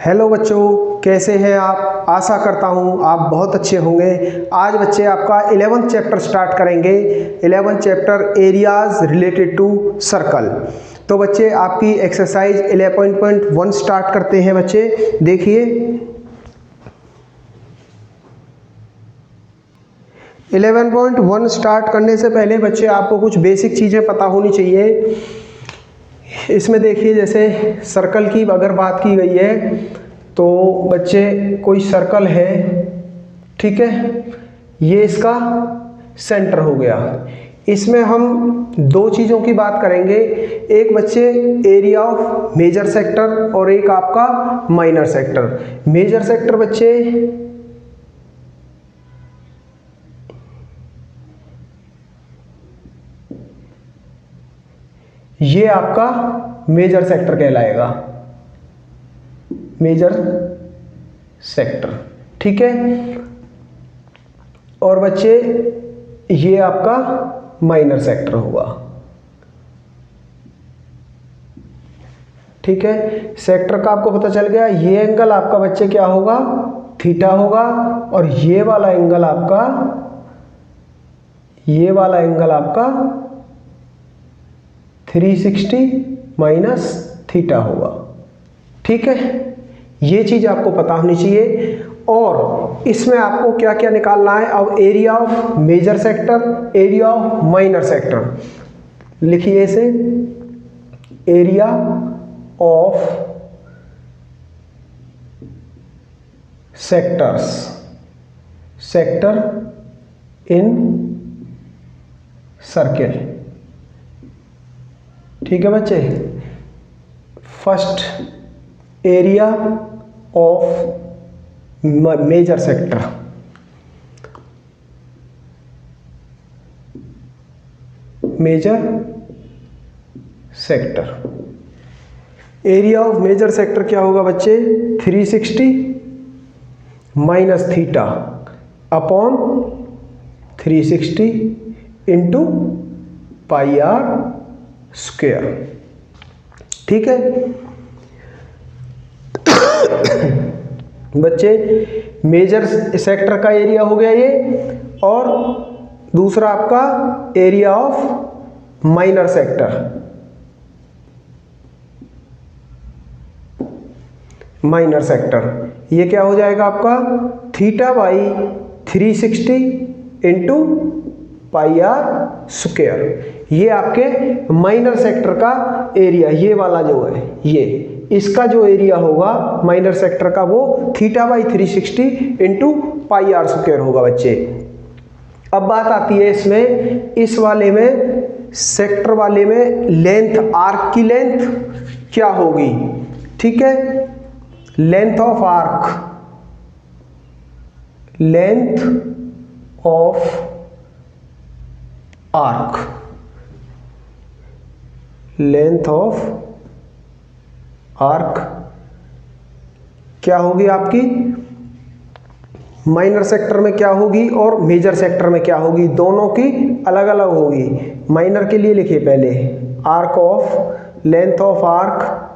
Hello बच्चों, कैसे हैं आप। आशा करता हूं आप बहुत अच्छे होंगे। आज बच्चे आपका 11th चैप्टर स्टार्ट करेंगे। 11th chapter areas related to circle. तो बच्चे आपकी एक्सरसाइज 11.1 स्टार्ट करते हैं। बच्चे देखिए, 11.1 स्टार्ट करने से पहले बच्चे आपको कुछ बेसिक चीज़ें पता होनी चाहिए। इसमें देखिए, जैसे सर्कल की अगर बात की गई है तो बच्चे कोई सर्कल है, ठीक है, ये इसका सेंटर हो गया। इसमें हम दो चीज़ों की बात करेंगे, एक बच्चे एरिया ऑफ मेजर सेक्टर और एक आपका माइनर सेक्टर। मेजर सेक्टर बच्चे ये आपका मेजर सेक्टर कहलाएगा, मेजर सेक्टर, ठीक है। और बच्चे ये आपका माइनर सेक्टर होगा, ठीक है। सेक्टर का आपको पता चल गया। ये एंगल आपका बच्चे क्या होगा, थीटा होगा, और ये वाला एंगल आपका 360 माइनस थीटा होगा, ठीक है। ये चीज आपको पता होनी चाहिए। और इसमें आपको क्या क्या निकालना है अब, area of major sector, area of minor sector. लिखिए इसे, area of sectors, sector in circle, ठीक है बच्चे। First area of major sector, major sector. Area of major sector क्या होगा बच्चे, 360 minus theta upon 360 into pi r square, ठीक है। बच्चे मेजर सेक्टर का एरिया हो गया ये, और दूसरा आपका area of minor sector, minor sector ये क्या हो जाएगा आपका, theta by 360 into pi r square. ये आपके माइनर सेक्टर का एरिया, ये वाला जो है, ये इसका जो एरिया होगा माइनर सेक्टर का, वो theta by 360 into pi r square होगा बच्चे। अब बात आती है इसमें, इस वाले में, सेक्टर वाले में लेंथ, आर्क की लेंथ क्या होगी, ठीक है। Length of arc, length of arc, length of arc क्या होगी आपकी, माइनर सेक्टर में क्या होगी और मेजर सेक्टर में क्या होगी, दोनों की अलग अलग होगी। माइनर के लिए लिखिए पहले, arc of, length of arc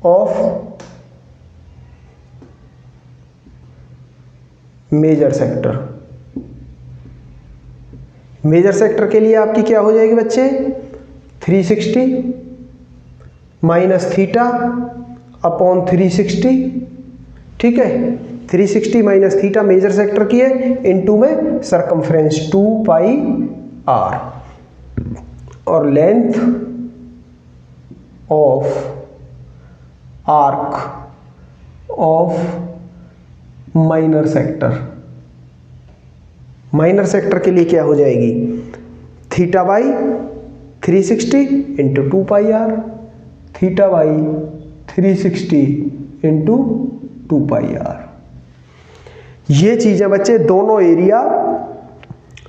of major sector. Major sector के लिए आपकी क्या हो जाएगी बच्चे, 360 माइनस थीटा अपॉन 360, ठीक है। 360 माइनस थीटा मेजर सेक्टर की है, इनटू में सरकमफ्रेंस 2 पाई आर, और length of arc of minor sector. Minor sector के लिए क्या हो जाएगी, theta by 360 into 2 pi r, theta by 360 into 2 pi r. ये चीजें बच्चे दोनों एरिया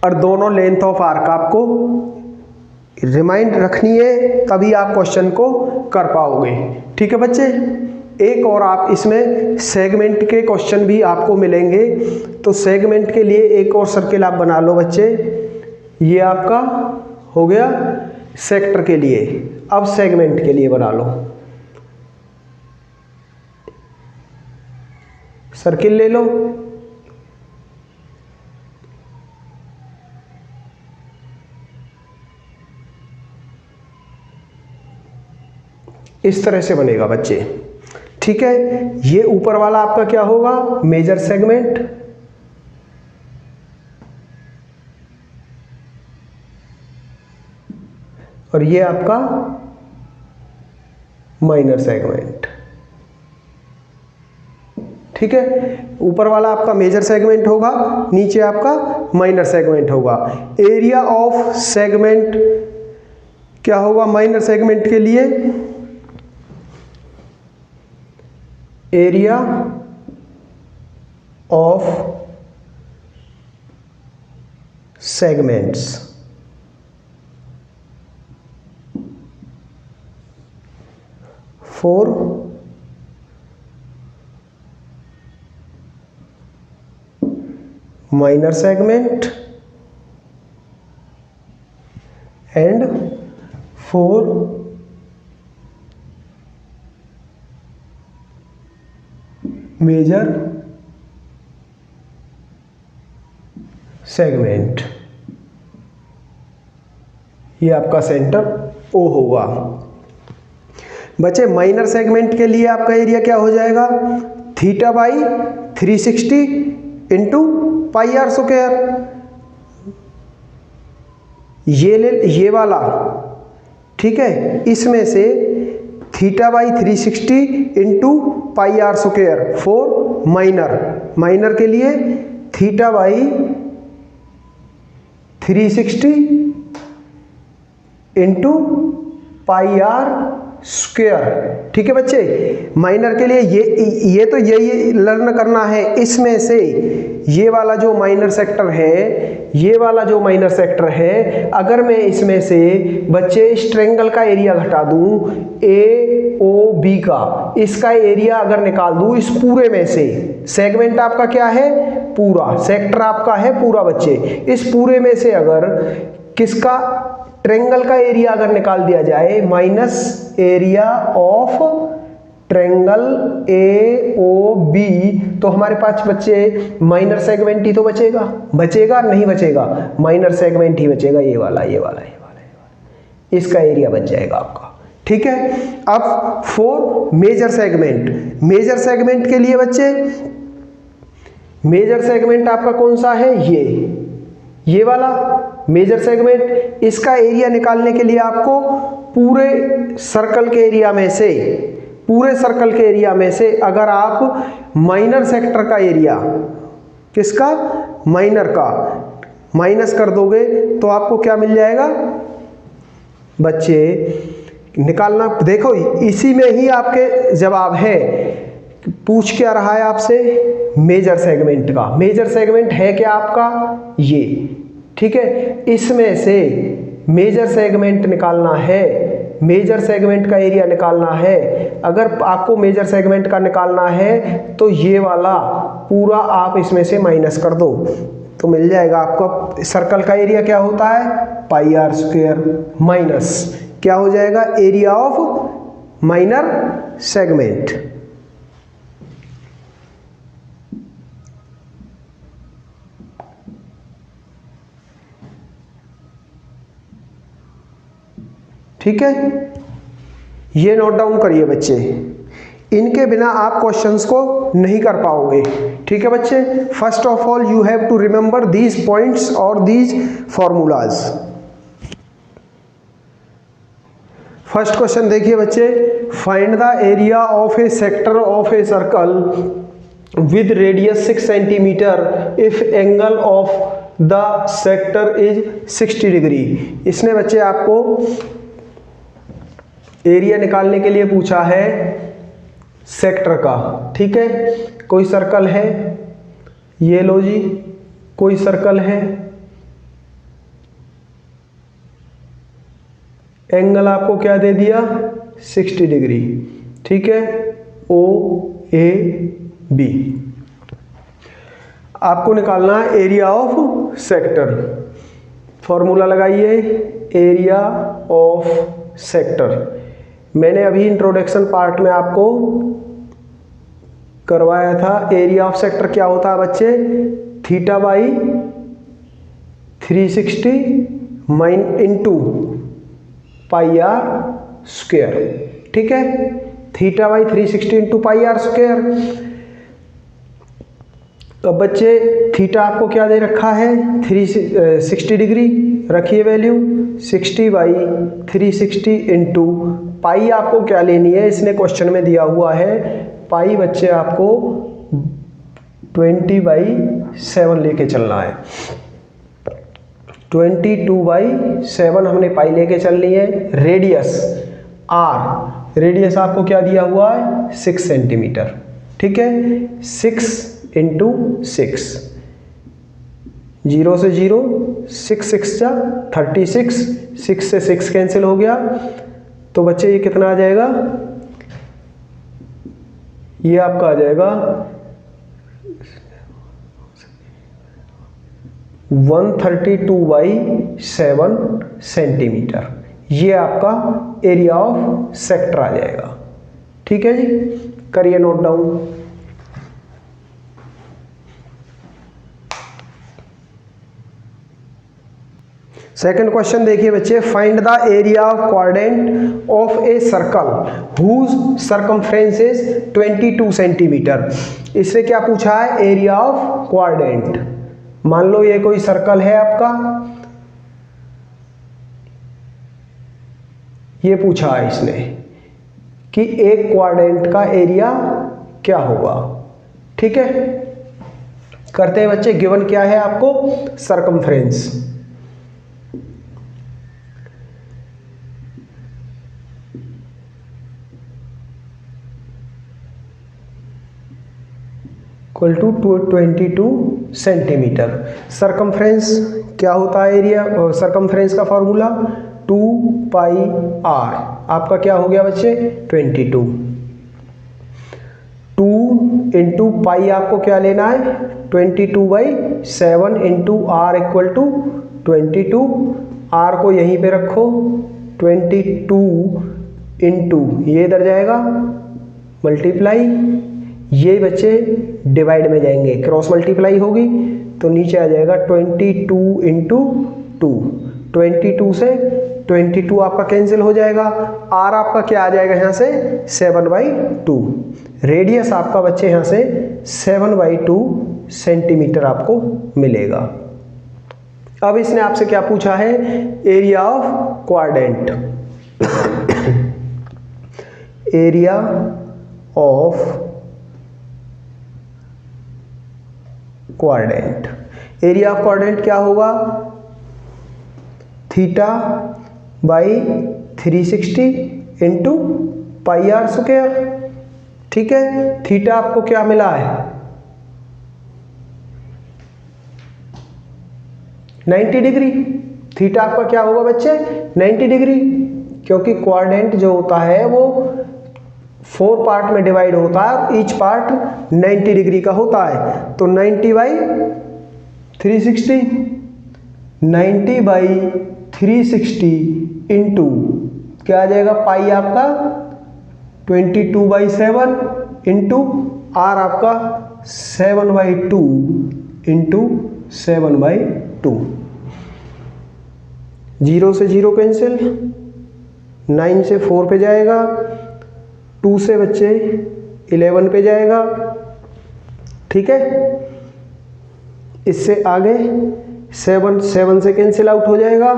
और दोनों लेंथ ऑफ आर्क आपको रिमाइंड रखनी है, तभी आप क्वेश्चन को कर पाओगे, ठीक है बच्चे। एक और आप इसमें सेगमेंट के क्वेश्चन भी आपको मिलेंगे, तो सेगमेंट के लिए एक और सर्किल आप बना लो बच्चे। ये आपका हो गया सेक्टर के लिए, अब सेगमेंट के लिए बना लो। सर्किल ले लो, इस तरह से बनेगा बच्चे। ठीक है, ये ऊपर वाला आपका क्या होगा, मेजर सेगमेंट, और ये आपका माइनर सेगमेंट। ठीक है, ऊपर वाला आपका मेजर सेगमेंट होगा, नीचे आपका माइनर सेगमेंट होगा। एरिया ऑफ सेगमेंट क्या होगा माइनर सेगमेंट के लिए, area of segments for minor segment and for major segment। ये आपका सेंटर O होगा। बच्चे माइनर सेगमेंट के लिए आपका एरिया क्या हो जाएगा, theta by 360 into pi r square. ये वाला, ठीक है, इसमें से theta by 360 into pi r square for minor के लिए theta by 360 into pi r square. ठीक है बच्चे, माइनर के लिए ये तो यही लर्न करना है। इसमें से ये वाला जो माइनर सेक्टर है, ये वाला जो माइनर सेक्टर है, अगर मैं इसमें से बच्चे इस ट्रायंगल का एरिया घटा दूं AOB का, इसका एरिया अगर निकाल दूं इस पूरे में से, सेगमेंट आपका क्या है पूरा, सेक्टर आपका है पूरा बच्चे, इस पूरे में से अगर किसका ट्रायंगल का एरिया अगर निकाल दिया जाए minus area of triangle AOB, तो हमारे पास बच्चे माइनर सेगमेंट ही तो बचेगा नहीं बचेगा, माइनर सेगमेंट ही बचेगा, ये वाला इसका एरिया बच जाएगा आपका। ठीक है, अब फॉर मेजर सेगमेंट के लिए बच्चे, मेजर सेगमेंट आपका कौन सा है, ये वाला मेजर सेगमेंट। इसका एरिया निकालने के लिए आपको पूरे सर्कल के एरिया में से अगर आप माइनर सेक्टर का एरिया, किसका माइनर का, माइनस कर दोगे तो आपको क्या मिल जाएगा बच्चे, निकालना देखो इसी में ही आपके जवाब है। पूछ क्या रहा है आपसे, मेजर सेगमेंट का, मेजर सेगमेंट है क्या आपका ये। ठीक है, इसमें से मेजर सेगमेंट निकालना है, मेजर सेगमेंट का एरिया निकालना है। अगर आपको मेजर सेगमेंट का निकालना है तो ये वाला पूरा आप इसमें से माइनस कर दो तो मिल जाएगा आपका। सर्कल का एरिया क्या होता है पाई आर स्क्वायर, माइनस क्या हो जाएगा एरिया ऑफ माइनर सेगमेंट। ठीक है, ये नोट डाउन करिए बच्चे, इनके बिना आप क्वेश्चंस को नहीं कर पाओगे। ठीक है बच्चे, first of all you have to remember these points और दीज फॉर्मूलाज। फर्स्ट क्वेश्चन देखिए बच्चे, find the area of a sector of a circle with radius 6 centimetre if angle of the sector is 60 degree. इसने बच्चे आपको area निकालने के लिए पूछा है सेक्टर का। ठीक है, कोई सर्कल है, ये लो जी, कोई सर्कल है, एंगल आपको क्या दे दिया 60 डिग्री। ठीक है, OAB आपको निकालना है एरिया ऑफ सेक्टर। फॉर्मूला लगाइए, एरिया ऑफ सेक्टर। मैंने अभी इंट्रोडक्शन पार्ट में आपको करवाया था। एरिया ऑफ सेक्टर क्या होता है बच्चे, theta by 360 into pi r square. ठीक है, theta by 360 into pi r square. अब बच्चे थीटा आपको क्या दे रखा है, 360 डिग्री रखिए वैल्यू, 60 बाई 360 इंटू पाई आपको क्या लेनी है, इसने क्वेश्चन में दिया हुआ है पाई बच्चे आपको 20/7 लेके चलना है। 22/7 हमने पाई लेके चलनी है। रेडियस आर, रेडियस आपको क्या दिया हुआ है 6 सेंटीमीटर। ठीक है, 6 इंटू 6, 0 से 0, 6 6 जा 36, 6 से 6 कैंसिल हो गया, तो बच्चे ये कितना आ जाएगा, ये आपका आ जाएगा 132/7 सेंटीमीटर। ये आपका एरिया ऑफ सेक्टर आ जाएगा। ठीक है जी, करिए नोट डाउन। सेकंड क्वेश्चन देखिए बच्चे, find the area of quadrant of a circle whose circumference is 22 centimetre. इससे क्या पूछा है, एरिया ऑफ क्वाड्रेंट। मान लो ये कोई सर्कल है आपका, ये पूछा है इसने कि एक क्वाड्रेंट का एरिया क्या होगा। ठीक है, करते हैं बच्चे। गिवन क्या है आपको, circumference. Equal to 22 centimetre. Circumference क्या होता है, एरिया सरकमफ्रेंस का फॉर्मूला 2 पाई आर। आपका क्या हो गया बच्चे 22। 2 इंटू पाई आपको क्या लेना है 22/7 into r equal to 22। R को यहीं पे रखो, 22 इंटू ये इधर जाएगा मल्टीप्लाई, ये बच्चे डिवाइड में जाएंगे, क्रॉस मल्टीप्लाई होगी तो नीचे आ जाएगा 22 इंटू 2। 22 से 22 आपका कैंसिल हो जाएगा। आर आपका क्या आ जाएगा यहाँ से 7/2। रेडियस आपका बच्चे यहाँ से 7/2 सेंटीमीटर आपको मिलेगा। अब इसने आपसे क्या पूछा है, area of quadrant. Area of quadrant, area of quadrant क्या होगा, theta by 360 into pi r square. ठीक है, थीटा आपको क्या मिला है 90 डिग्री। थीटा आपका क्या होगा बच्चे 90 डिग्री, क्योंकि क्वाड्रेंट जो होता है वो 4 पार्ट में डिवाइड होता है, ईच पार्ट 90 डिग्री का होता है। तो 90/360, 90/360 इंटू क्या आ जाएगा पाई आपका 22/7 इंटू आर आपका 7/2 इंटू 7/2। 0 से 0 कैंसिल, 9 से 4 पे जाएगा, 2 से बच्चे 11 पे जाएगा। ठीक है, इससे आगे 7 से कैंसिल आउट हो जाएगा,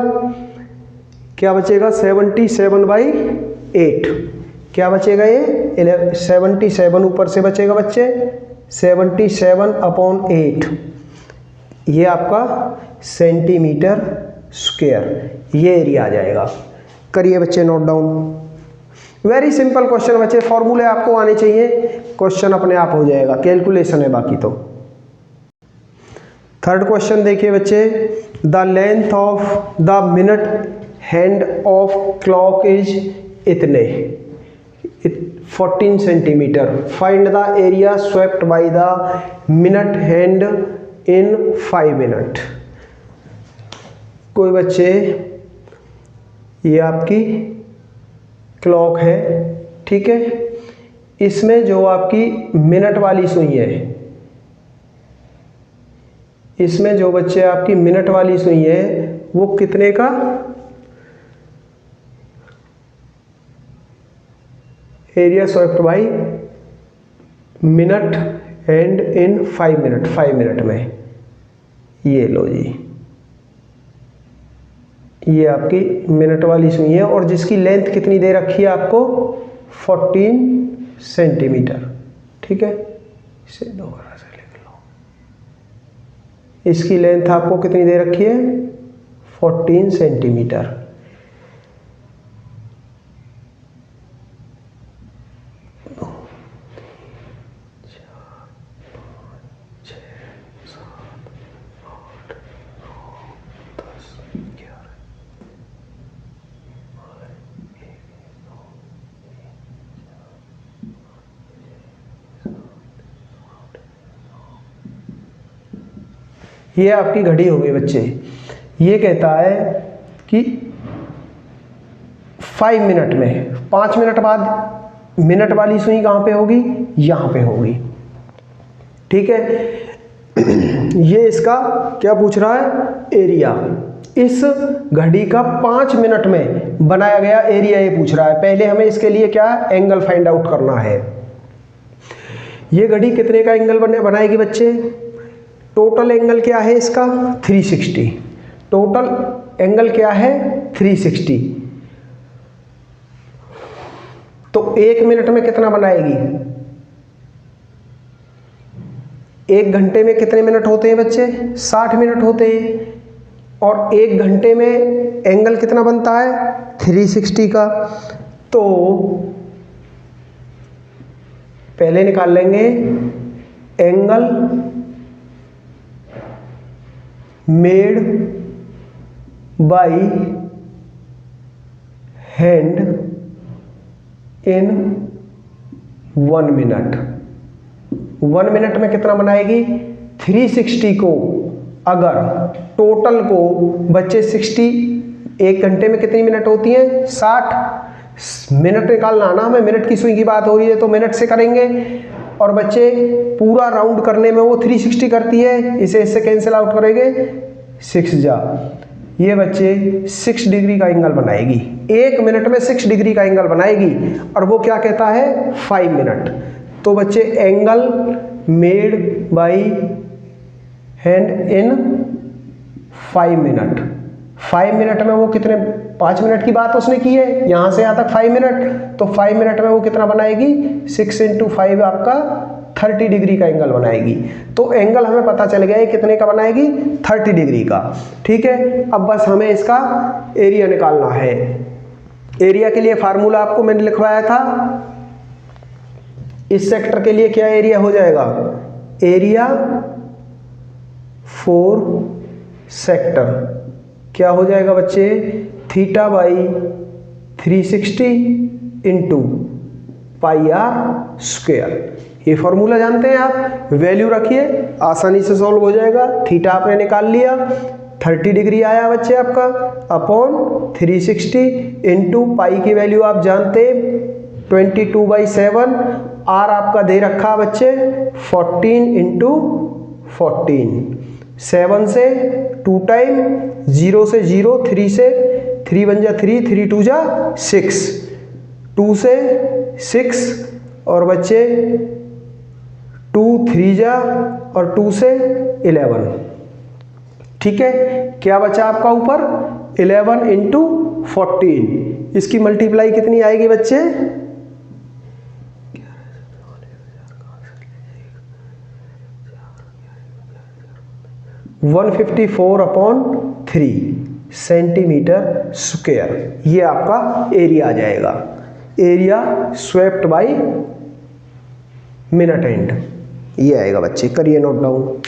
क्या बचेगा 77/8। क्या बचेगा ये 77 ऊपर से बचेगा बच्चे 77/8। ये आपका सेंटीमीटर स्क्वायर, ये एरिया आ जाएगा। करिए बच्चे note down. Very simple question बच्चे, फॉर्मूले आपको आने चाहिए, क्वेश्चन अपने आप हो जाएगा, कैलकुलेशन है बाकी तो। थर्ड क्वेश्चन देखिए बच्चे, the length of the minute hand of clock is इतने 14 centimetre. Find the area swept by the minute hand in 5 minute. कोई बच्चे ये आपकी क्लॉक है, ठीक है, इसमें जो आपकी मिनट वाली सुई है, इसमें जो बच्चे आपकी मिनट वाली सुई है वो कितने का, area swept by minute and in 5 minute, 5 minute में। ये लो जी, ये आपकी मिनट वाली सुई है और जिसकी लेंथ कितनी दे रखी है आपको, 14 सेंटीमीटर। ठीक है, इसे दोबारा से लिख लो। इसकी लेंथ आपको कितनी दे रखी है, 14 सेंटीमीटर। ये आपकी घड़ी हो गई बच्चे। ये कहता है कि 5 मिनट में, 5 मिनट बाद मिनट वाली सुई कहाँ पे होगी, यहाँ पे होगी। ठीक है, ये इसका क्या पूछ रहा है, एरिया। इस घड़ी का 5 मिनट में बनाया गया एरिया ये पूछ रहा है। पहले हमें इसके लिए क्या एंगल फाइंड आउट करना है। ये घड़ी कितने का एंगल बनाएगी बच्चे, टोटल एंगल क्या है इसका, 360। टोटल एंगल क्या है, 360। तो 1 मिनट में कितना बनाएगी, 1 घंटे में कितने मिनट होते हैं बच्चे, 60 मिनट होते हैं। और 1 घंटे में एंगल कितना बनता है, 360 का। तो पहले निकाल लेंगे angle made by hand in 1 minute. 1 minute में कितना बनाएगी, 360 को अगर टोटल को बच्चे 60, 1 घंटे में कितनी मिनट होती हैं, 60 मिनट निकालना है ना हमें, मिनट की सुई की बात हो रही है तो मिनट से करेंगे। और बच्चे पूरा राउंड करने में वो 360 करती है, इसे इससे कैंसिल आउट करेंगे, 6 जा, ये बच्चे 6 डिग्री का एंगल बनाएगी। 1 मिनट में 6 डिग्री का एंगल बनाएगी और वो क्या कहता है, 5 मिनट। तो बच्चे angle made by hand in 5 minute, 5 minute में वो कितने, 5 मिनट की बात उसने की है, यहाँ से यहाँ तक 5 मिनट। तो 5 मिनट में वो कितना बनाएगी, 6 × 5 आपका 30 डिग्री का एंगल बनाएगी। तो एंगल हमें पता चल गया है कितने का बनाएगी, 30 डिग्री का। ठीक है, अब बस हमें इसका एरिया निकालना है। एरिया के लिए फार्मूला आपको मैंने लिखवाया था। इस सेक्टर के लिए क्या एरिया हो जाएगा, एरिया फॉर सेक्टर क्या हो जाएगा बच्चे, theta by 360 into pi r square. ये फॉर्मूला जानते हैं आप, वैल्यू रखिए, आसानी से सॉल्व हो जाएगा। थीटा आपने निकाल लिया, 30 डिग्री आया बच्चे आपका, अपॉन 360 इंटू पाई की वैल्यू आप जानते 22/7। आर आपका दे रखा बच्चे 14 इंटू 14, 7 से 2 टाइम, 0 से 0, 3 से 3 बन जा 3, 3 2 जा 6, 2 से 6 और बच्चे 2 3 जा और 2 से 11। ठीक है, क्या बचा आपका ऊपर, 11 इंटू 14। इसकी मल्टीप्लाई कितनी आएगी बच्चे, 154/3 सेंटीमीटर स्क्वायर। ये आपका एरिया आ जाएगा, area swept by minute and, ये आएगा बच्चे, करिए नोट डाउन।